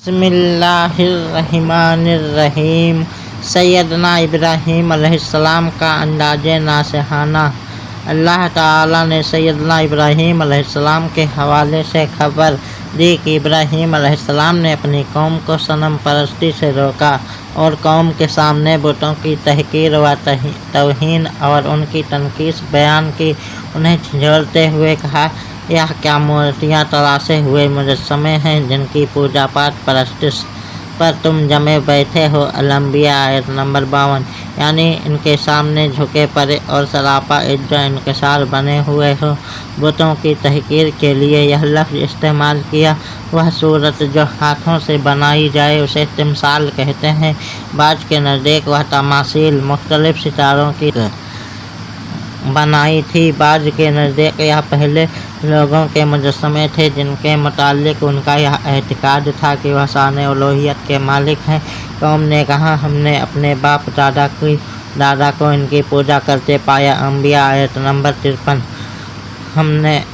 बिस्मिल्लाहिर्रहमानिर्रहीम। सैयदना इब्राहीम अलैहिस्सलाम का अंदाज़े नासिहाना। अल्लाह ताला ने सैयदना इब्राहीम अलैहिस्सलाम के हवाले से खबर दी कि इब्राहीम अलैहिस्सलाम ने अपनी कौम को सनम परस्ती से रोका और कौम के सामने बुतों की तहकीर व तौहीन और उनकी तनकीस बयान की। उन्हें झिझोड़ते हुए कहा, यह क्या मूर्तियाँ तराशे हुए मुजस्समे हैं जिनकी पूजा पाठ परस्तिश पर तुम जमे बैठे हो। अल-अंबिया आयत नंबर 52। यानी इनके सामने झुके पड़े और सरापा इज्जत इनकिसार बने हुए हो। बुतों की तहकीर के लिए यह लफ्ज़ इस्तेमाल किया। वह सूरत जो हाथों से बनाई जाए उसे तिमसाल कहते हैं। बाज के नज़दीक वह तमासील मुख्तलिफ सितारों की बनाई थी। बाज के नज़दीक यह पहले लोगों के मुजस्समे थे जिनके मुताल्लिक़ उनका यह एतक़ाद था कि वह शान उलूहियत के मालिक हैं। कौम ने कहा, हमने अपने बाप दादा को इनकी पूजा करते पाया। अंबिया आयत नंबर 53। हमने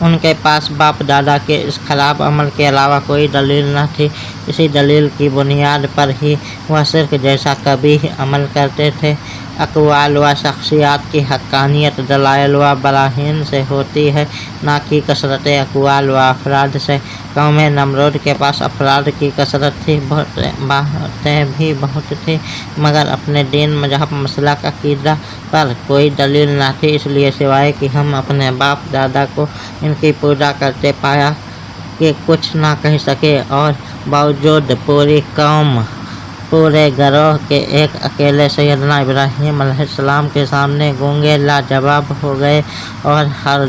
उनके पास बाप दादा के इस खराब अमल के अलावा कोई दलील न थी। इसी दलील की बुनियाद पर ही वह शिर्क जैसा कबीह अमल करते थे। अक़वाल व शख्सियात की हक़्क़ानियत दलाइल व बराहीन से होती है, ना कि कसरत अक़वाल व अफ़राद से। कौम नमरूद के पास अफ़राद की कसरत थी, बातें भी बहुत थी, मगर अपने दीन मज़हब मसलक अक़ीदा पर कोई दलील न थी। इसलिए सिवाय कि हम अपने बाप दादा को इनकी पूजा करते पाया कि कुछ ना कह सके, और बावजूद पूरी कौम पूरे गरोह के एक अकेले सैयदना इब्राहीम अलैहिस्सलाम के सामने गूंगे लाजवाब हो गए और हर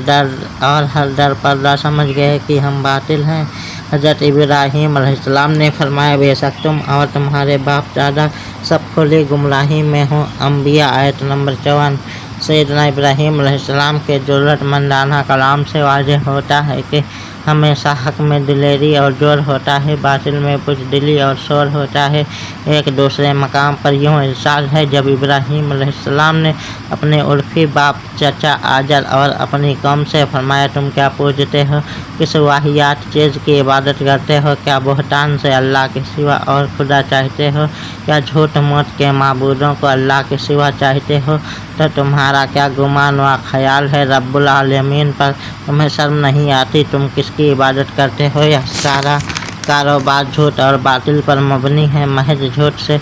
दर पर्दा समझ गए कि हम बातिल हैं। हज़रत इब्राहीम अलैहिस्सलाम ने फरमाया, बेशक तुम और तुम्हारे बाप दादा सब खुली गुमराही में हो। अंबिया आयत नंबर 54। सैयदना इब्राहीम अलैहिस्सलाम के ज़रूरतमंदाना कलाम से वाज़ेह होता है कि हमेशा हक़ में दिलेरी और जोर होता है, बातिल में बुज़दिली और शोर होता है। एक दूसरे मकाम पर यूँ इरशाद है, जब इब्राहीम अलैहिस्सलाम ने अपने उर्फ़ी बाप चचा आजर और अपनी कौम से फरमाया, तुम क्या पूजते हो, किस वाहियात चीज़ की इबादत करते हो, क्या बुहतान से अल्लाह के सिवा और खुदा चाहते हो, क्या झूठ मूठ के माबूदों को अल्लाह के सिवा चाहते हो, तो तुम्हारा क्या गुमान व ख़याल है रब्बुल आलमीन पर, तुम्हें शर्म नहीं आती, तुम किसकी इबादत करते हो। यह सारा कारोबार झूठ और बातिल पर मबनी है। महज झूठ से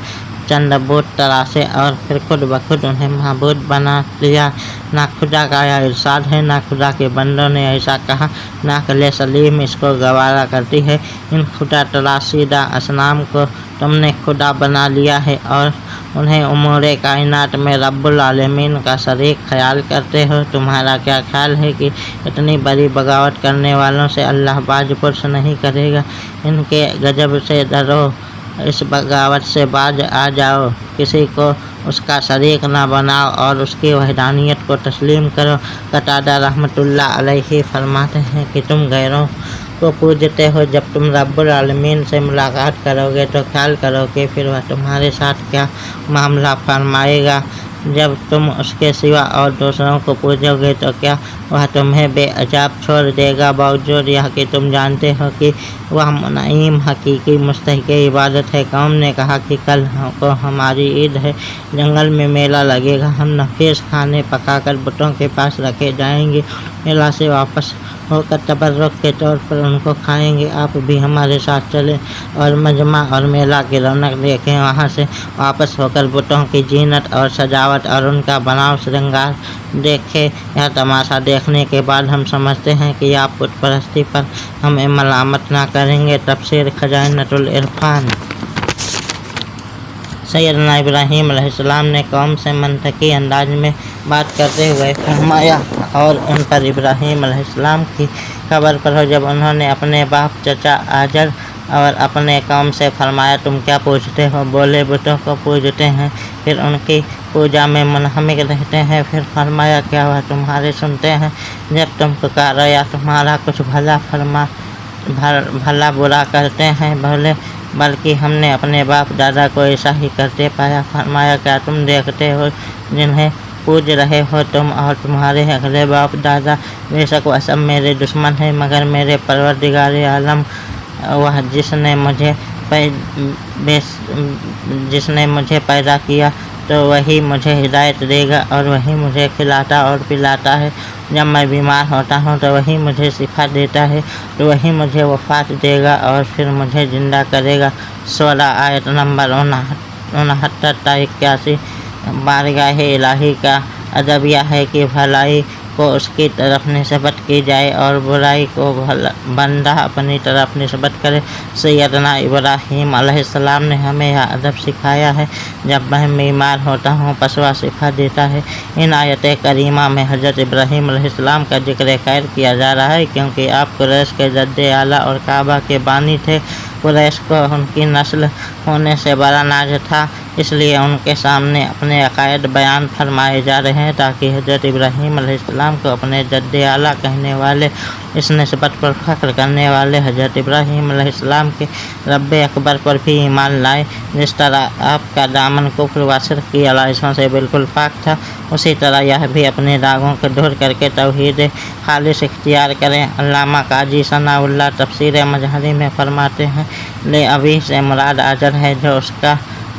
चंद बुत तराशे और फिर खुद बखुद उन्हें माबूद बना लिया। ना खुदा का यह इरशाद है, ना खुदा के बंदों ने ऐसा कहा, ना अक़ल सलीम इसको गवारा करती है। इन खुदा तराशीदा असनाम को तुमने खुदा बना लिया है और उन्हें उमूरे कायनात में रब्बुल आलमीन का शरीक ख्याल करते हो। तुम्हारा क्या ख्याल है कि इतनी बड़ी बगावत करने वालों से अल्लाह बाज पुरस नहीं करेगा। इनके गजब से डरो, इस बगावत से बाज आ जाओ, किसी को उसका शरीक ना बनाओ और उसकी वहदानियत को तस्लीम करो। कतादा रहमतुल्लाह अलैहि फरमाते हैं कि तुम गैरों को पूजते हो, जब तुम रब्बुल आलमीन से मुलाकात करोगे तो ख्याल करो कि फिर वह तुम्हारे साथ क्या मामला फरमाएगा। जब तुम उसके सिवा और दूसरों को पूजोगे तो क्या वह तुम्हें बेअजाब छोड़ देगा, बावजूद यह कि तुम जानते हो कि वह मुनईम हकीकी मुस्तहिक़ इबादत है। कौम ने कहा कि कल को हमारी ईद है, जंगल में मेला लगेगा, हम नफीस खाने पकाकर बुतों के पास रखे जाएंगे, मेला से वापस होकर तबर्रुक के तौर पर उनको खाएंगे। आप भी हमारे साथ चलें और मजमा और मेला की रौनक देखें। वहाँ से वापस होकर बुतों की जीनत और सजावट और उनका बनाव श्रृंगार देखें। यह तमाशा देखने के बाद हम समझते हैं कि आप बुत परस्ती पर हमें मलामत ना करेंगे। तफसीर खजाइनतुल इरफान। सैयदना इब्राहीम अलैहिस्सलाम ने कौम से मंतकी अंदाज में बात करते हुए फरमाया, और उन पर इब्राहीम अलैहिस्सलाम की खबर पर हो जब उन्होंने अपने बाप चचा आजर और अपने कौम से फरमाया, तुम क्या पूजते हो। बोले, बुतों को पूजते हैं, फिर उनकी पूजा में मुनहमिक रहते हैं। फिर फरमाया, क्या वह तुम्हारे सुनते हैं जब तुम पुकारो या तुम्हारा कुछ भला बुरा करते हैं। बोले, बल्कि हमने अपने बाप दादा को ऐसा ही करते पाया। फरमाया, क्या तुम देखते हो जिन्हें पूज रहे हो तुम और तुम्हारे अगले बाप दादा, बेशक वह सब मेरे दुश्मन हैं, मगर मेरे परवरदिगार आलम वह जिसने मुझे जिसने मुझे पैदा किया तो वही मुझे हिदायत देगा और वही मुझे खिलाता और पिलाता है। जब मैं बीमार होता हूँ तो वही मुझे शिफा देता है, तो वही मुझे वफ़ात देगा और फिर मुझे ज़िंदा करेगा। 16 आयत नंबर 69 ta 81। बारगाह इलाही का अदब यह है कि भलाई को उसकी तरफ निस्बत की जाए और बुराई को बंदा अपनी तरफ निस्बत करे। सैयदना इब्राहीम अलैहिस्सलाम ने हमें यह अदब सिखाया है। जब मैं बीमार होता हूँ पसवा शिफा देता है। इन आयत करीमा में हज़रत इब्राहीम अलैहिस्सलाम का जिक्र खैर किया जा रहा है, क्योंकि आप कुरैश के जद्दे आला और काबा के बानी थे। कुरैश को उनकी नस्ल होने से बड़ा नाज था, इसलिए उनके सामने अपने अकायद बयान फरमाए जा रहे हैं, ताकि हज़रत इब्राहीम अलैहिस्सलाम को अपने जद्दे आला कहने वाले, इस निस्बत पर फ़ख्र करने वाले हज़रत इब्राहीम अलैहिस्सलाम के रब्बे अकबर पर भी ईमान लाए। जिस तरह आपका दामन कुफ्र व शिर्क की आलाइशों से बिल्कुल पाक था, उसी तरह यह भी अपने दागों को दूर करके तौहीद खालिस इख्तियार करें। अल्लामा काजी सनाउल्लाह तफसीर मजहरी में फरमाते हैं, ले अभी से मुराद आजर है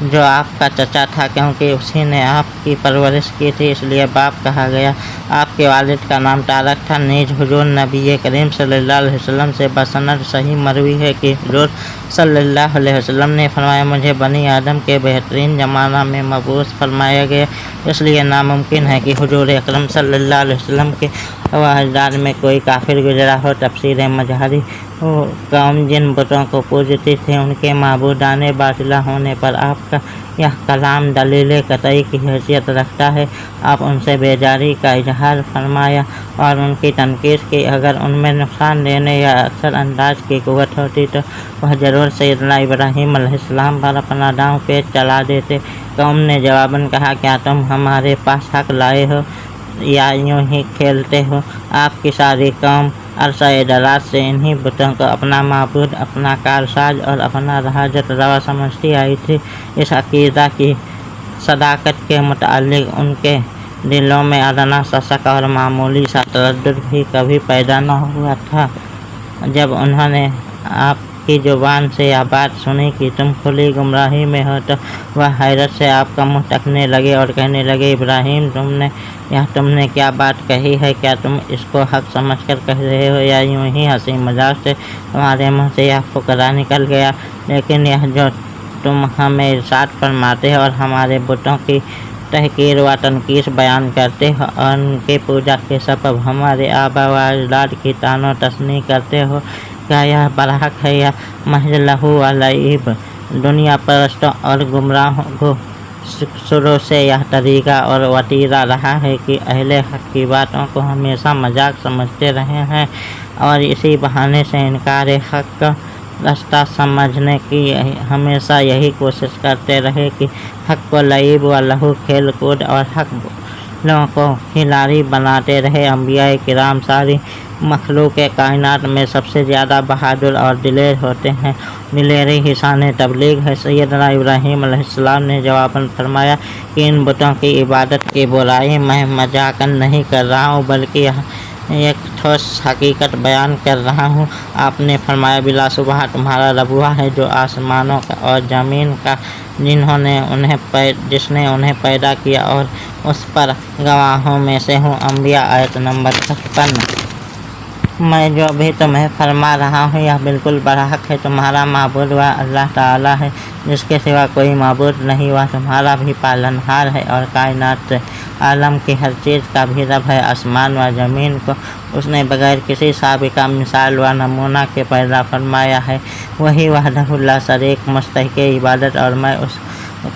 जो आपका चचा था, क्योंकि उसी ने आपकी परवरिश की थी, इसलिए बाप कहा गया। आपके वालिद का नाम तारक था। नीज हुजूर नबी करीम सल्लल्लाहु अलैहि वसल्लम से बसनद सही मरवी है कि हुजूर सल्लल्लाहु अलैहि वसल्लम ने फरमाया, मुझे बनी आदम के बेहतरीन ज़माना में मबूस फरमाया गया, इसलिए नामुमकिन है कि हुजूर अकरम सल्लल्लाहु अलैहि वसल्लम के अजदाद में कोई काफिर गुजरा हो। तफसीर मजहरी। कौम जिन बुतों को पूजती थी, उनके माबूदाने बातिला होने पर आपका यह कलाम दलील कतई की हैसियत रखता है। आप उनसे बेजारी का इजहार फरमाया और उनकी तनकीद की। अगर उनमें नुकसान देने या अक्सर अंदाज की कुव्वत होती तो वह ज़रूर सैयदना इब्राहीम अलैहिस्सलाम पर अपना दांव पेच चला देते। कौम ने जवाबन कहा, क्या तुम हमारे पास हक लाए हो या यूँ ही खेलते हो? आपकी सारी कौम अरसा दराज से इन्हीं बुतों को अपना माबूद, अपना कारसाज और अपना राहजत रवा समझती आई थी। इस अकीदा की सदाकत के मुताल्लिक़ उनके दिलों में अदना सा शक और मामूली सा तरद्दुद भी कभी पैदा न हुआ था। जब उन्होंने आपकी ज़ुबान से यह बात सुनी कि तुम खुली गुमराही में हो, तो वह हैरत से आपका मुँह तकने लगे और कहने लगे, इब्राहीम तुमने क्या बात कही है? क्या तुम इसको हक समझकर कह रहे हो या यूँ ही हंसी मजाक से तुम्हारे मुँह से यह फुकरा निकल गया? लेकिन यह जो तुम हमें इरशाद फरमाते हो और हमारे बुतों की तहकीर व तनकीस बयान करते हो और उनकी पूजा के सबब हमारे आबा व अजदाद की तानो तस्नी करते हो, क्या यह बरहक है या महज लहू व लईब? दुनिया परस्तों और गुमराहों को शुरू से यह तरीका और वतीरा रहा है कि अहले हक की बातों को हमेशा मजाक समझते रहे हैं और इसी बहाने से इनकार हक का रास्ता समझने की हमेशा यही कोशिश करते रहे कि हक को लईब व लहू खेल कूद और हक लोगों को खिलाड़ी बनाते रहे। अंबिया किराम सारी मखलूक कायनात में सबसे ज़्यादा बहादुर और दिलेर होते हैं। दिलेरी हिसान तबलीग है। सैयदना इब्राहीम अलैहिस्सलाम ने जवाबन फरमाया कि इन बुतों की इबादत की बुराई मैं मजाकन नहीं कर रहा हूँ, बल्कि एक ठोस हकीकत बयान कर रहा हूँ। आपने फरमाया, बिला सुबह तुम्हारा रब हुआ है जो आसमानों का और ज़मीन का, जिसने उन्हें पैदा किया और उस पर गवाहों में से हूँ। अंबिया आयत नंबर 56। मैं जो भी तुम्हें फरमा रहा हूँ यह बिल्कुल बरहक है। तुम्हारा माबूद वह अल्लाह ताला है, जिसके सिवा कोई माबूद नहीं। वह तुम्हारा भी पालनहार है और कायनात आलम की हर चीज़ का भी रब है। आसमान व ज़मीन को उसने बगैर किसी साबिका मिसाल व नमूना के पैदा फरमाया है। वही वहदहु ला शरीक मुस्तहिक़ इबादत और मैं उस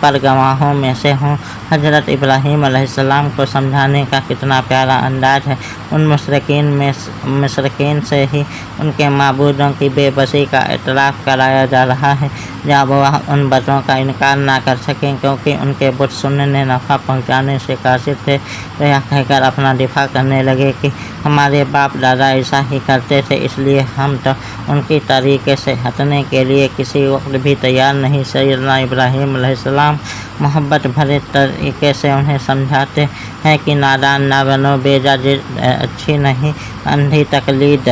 पर गवाहों में से हूँ। हज़रत इब्राहीम अलैहिस्सलाम को समझाने का कितना प्यारा अंदाज है। उन मुशरिकीन से ही उनके माबूदों की बेबसी का इतराफ़ कराया जा रहा है, जब वह उन बुतों का इनकार ना कर सकें, क्योंकि उनके बुत सुनने नफ़ा पहुँचाने से कासिर थे। तो यह कहकर अपना दिफा करने लगे कि हमारे बाप दादा ऐसा ही करते थे, इसलिए हम तो उनकी तरीके से हटने के लिए किसी वक्त भी तैयार नहीं। सैयदना इब्राहीम अलैहिस्सलाम मोहब्बत भरे तरीके से उन्हें समझाते हैं कि नादान ना बनो, बेजा जिद अच्छी नहीं, अंधी तकलीद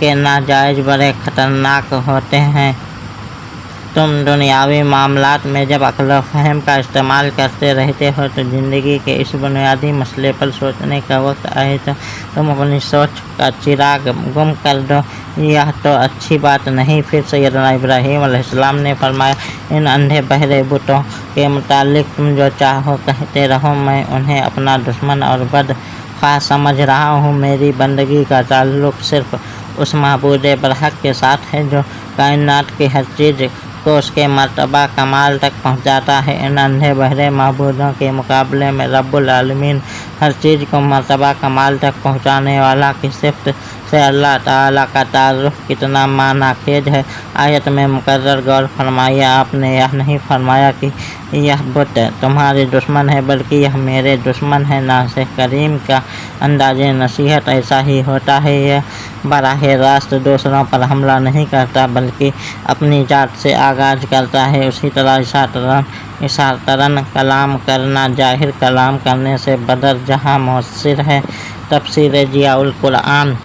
के नाजायज़ बड़े ख़तरनाक होते हैं। तुम दुनियावी मामलात में जब अक्ल व फ़हम का इस्तेमाल करते रहते हो तो ज़िंदगी के इस बुनियादी मसले पर सोचने का वक्त आए तो तुम अपनी सोच का चिराग गुम कर दो। यह तो अच्छी बात नहीं। फिर सैयदना इब्राहीम अलैहिस्सलाम ने फरमाया, इन अंधे बहरे बुतों के मुतालिक तुम जो चाहो कहते रहो, मैं उन्हें अपना दुश्मन और बदख्वाह समझ रहा हूँ। मेरी बंदगी का ताल्लुक़ सिर्फ़ उस महबूद बरहक के साथ है जो कायनात की हर चीज़ को उसके मर्तबा कमाल तक पहुँचाता है। इन अंधे बहरे महबूदों के मुकाबले में रब्बुल आलमीन हर चीज़ को मर्तबा कमाल तक पहुँचाने वाला की सिफ़त से अल्लाह ताला का तारुफ कितना मानाखेज है। आयत में मुकर्रर गौर फरमाइए, आपने यह नहीं फरमाया कि यह बुत तुम्हारे दुश्मन है, बल्कि यह मेरे दुश्मन है। नासिह करीम का अंदाज़े नसीहत ऐसा ही होता है। यह बराह रास्त दूसरों पर हमला नहीं करता, बल्कि अपनी जात से आगाज़ करता है। उसी तरह इशारतन कलाम करना ज़ाहिर कलाम करने से बदर जहाँ मौसर है। तफसीर ज़ियाउल कुरान।